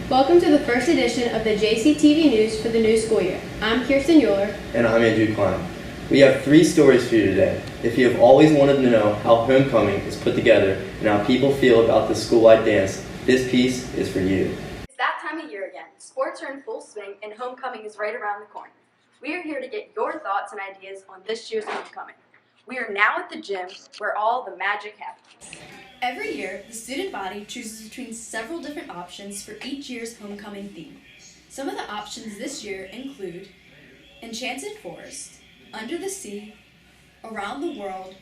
Welcome to the first edition of the JCTV News for the new school year. I'm Kirsten Euler. And I'm Andrew Klein. We have 3 stories for you today. If you have always wanted to know how homecoming is put together and how people feel about the school-wide dance, this piece is for you. It's that time of year again. Sports are in full swing and homecoming is right around the corner. We are here to get your thoughts and ideas on this year's homecoming. We are now at the gym where all the magic happens. Every year, the student body chooses between several different options for each year's homecoming theme. Some of the options this year include Enchanted Forest, Under the Sea, Around the World,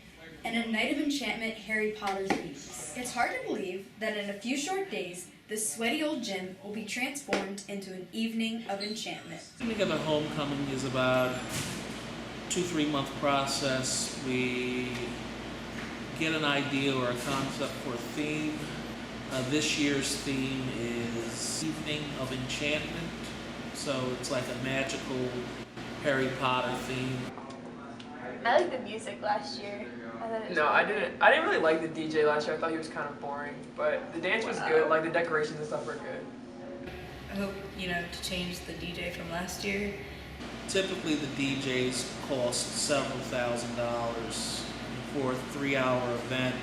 and A Night of Enchantment Harry Potter's Beasts. It's hard to believe that in a few short days, this sweaty old gym will be transformed into an evening of enchantment. Putting together homecoming is about 2-3 month process. We get an idea or a concept for a theme. This year's theme is Evening of Enchantment, so it's like a magical Harry Potter theme. I liked the music last year. No, I didn't really like the DJ last year. I thought he was kind of boring, but the dance was good. Like the decorations and stuff were good. I hope, to change the DJ from last year. Typically the DJs cost several $1,000s for a 3-hour event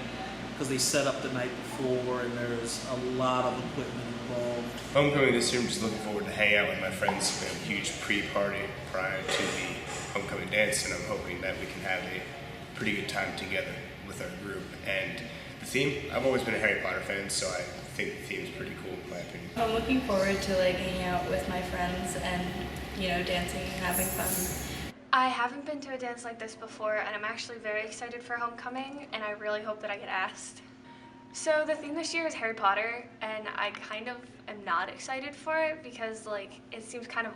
because they set up the night before and there's a lot of equipment involved. Homecoming this year, I'm just looking forward to hang out with my friends. We have a huge pre-party prior to the homecoming dance, and I'm hoping that we can have a pretty good time together with our group. And the theme, I've always been a Harry Potter fan, so I think the theme is pretty cool in my opinion. I'm looking forward to hanging out with my friends and dancing and having fun. I haven't been to a dance like this before, and I'm actually very excited for homecoming, and I really hope that I get asked. So the theme this year is Harry Potter, and I kind of am not excited for it because it seems kind of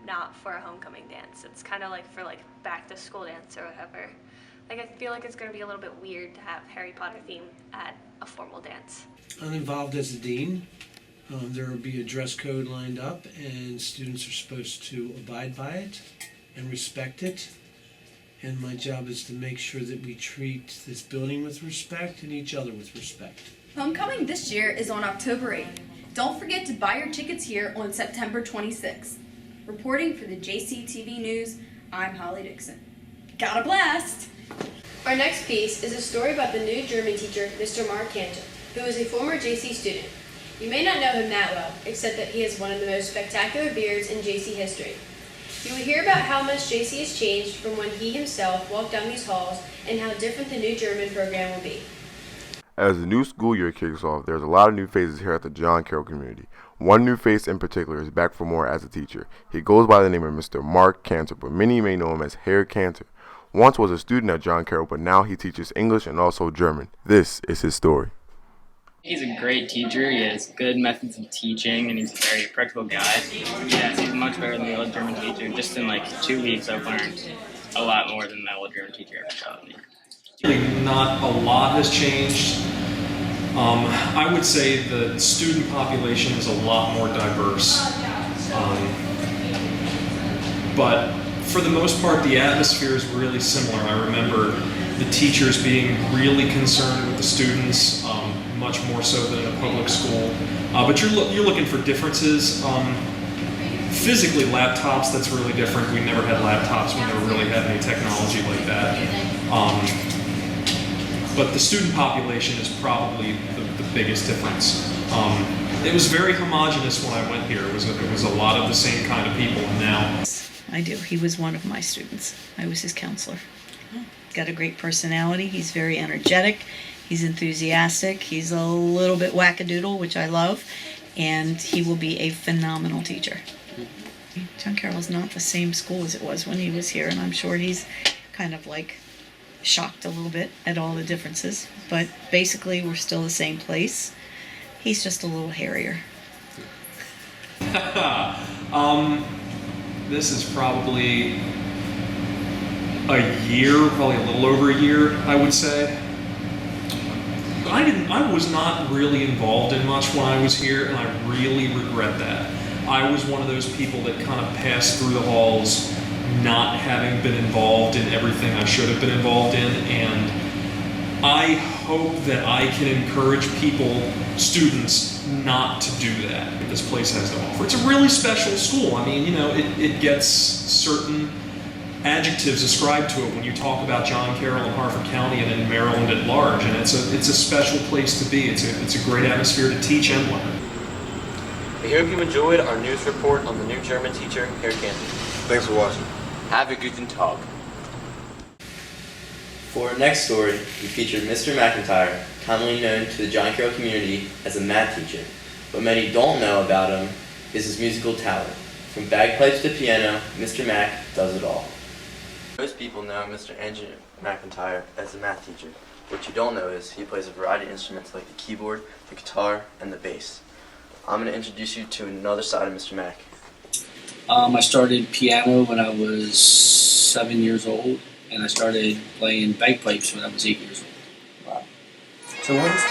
not for a homecoming dance. It's kind of for back to school dance or whatever. I feel like it's going to be a little bit weird to have Harry Potter theme at a formal dance. I'm involved as a dean. There will be a dress code lined up, and students are supposed to abide by it and respect it. And my job is to make sure that we treat this building with respect and each other with respect. Homecoming this year is on October 8th. Don't forget to buy your tickets here on September 26th. Reporting for the JCTV News, I'm Holly Dixon. Got a blast! Our next piece is a story about the new German teacher, Mr. Mark Cantor, who is a former JC student. You may not know him that well, except that he has one of the most spectacular beards in JC history. You will hear about how much JC has changed from when he himself walked down these halls and how different the new German program will be. As the new school year kicks off, there's a lot of new faces here at the John Carroll community. One new face in particular is back for more as a teacher. He goes by the name of Mr. Mark Cantor, but many may know him as Herr Cantor. Once was a student at John Carroll, but now he teaches English and also German. This is his story. He's a great teacher. He has good methods of teaching, and he's a very practical guy. Yes, he's much better than the old German teacher. Just in 2 weeks, I've learned a lot more than my old German teacher ever taught me. Not a lot has changed. I would say the student population is a lot more diverse. But for the most part, the atmosphere is really similar. I remember the teachers being really concerned with the students, much more so than in a public school. But you're looking for differences. Physically, laptops, that's really different. We never had laptops. We never really had any technology like that. But the student population is probably the biggest difference. It was very homogenous when I went here. It was a lot of the same kind of people, and now... I do. He was one of my students. I was his counselor. He's got a great personality. He's very energetic. He's enthusiastic. He's a little bit wackadoodle, which I love. And he will be a phenomenal teacher. John Carroll is not the same school as it was when he was here, and I'm sure he's kind of shocked a little bit at all the differences. But basically, we're still the same place. He's just a little hairier. This is probably a year, probably a little over a year, I would say. I was not really involved in much when I was here, and I really regret that. I was one of those people that kind of passed through the halls not having been involved in everything I should have been involved in, and I hope that I can encourage people, students, not to do that. This place has to offer. It's a really special school. I mean, you know, it gets certain adjectives ascribed to it when you talk about John Carroll and Harford County and in Maryland at large, and it's a special place to be. It's a great atmosphere to teach and learn. We hope you enjoyed our news report on the new German teacher, Herr Cantor. Thanks for watching. Have a guten Tag. For our next story, we featured Mr. McIntyre, commonly known to the John Carroll community as a math teacher. What many don't know about him is his musical talent. From bagpipes to piano, Mr. Mac does it all. Most people know Mr. Andrew McIntyre as a math teacher. What you don't know is he plays a variety of instruments like the keyboard, the guitar, and the bass. I'm going to introduce you to another side of Mr. Mac. I started piano when I was 7 years old, and I started playing bagpipes when I was 8 years old. Wow. So what is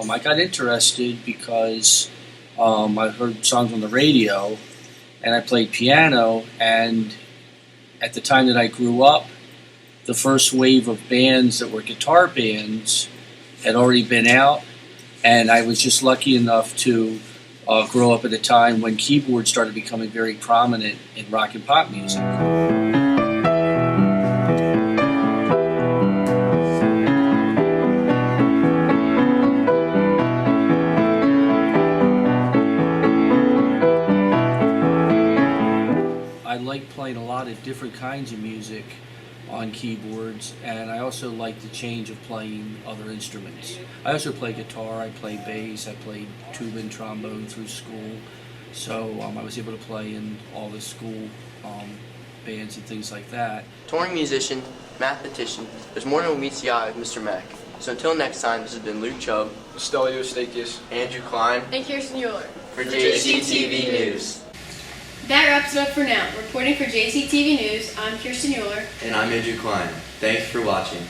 I got interested because I heard songs on the radio, and I played piano, and at the time that I grew up, the first wave of bands that were guitar bands had already been out, and I was just lucky enough to grow up at a time when keyboards started becoming very prominent in rock and pop music. I like playing a lot of different kinds of music on keyboards, and I also like the change of playing other instruments. I also play guitar, I play bass, I played tuba and trombone through school, so I was able to play in all the school bands and things like that. Touring musician, mathematician, there's more than meets the eye of Mr. Mac. So until next time, this has been Luke Chubb, Stelio Stakius, Andrew Klein, And Kirsten Euler. for JCTV News. That wraps it up for now. Reporting for JCTV News, I'm Kirsten Euler. And I'm Andrew Klein. Thanks for watching.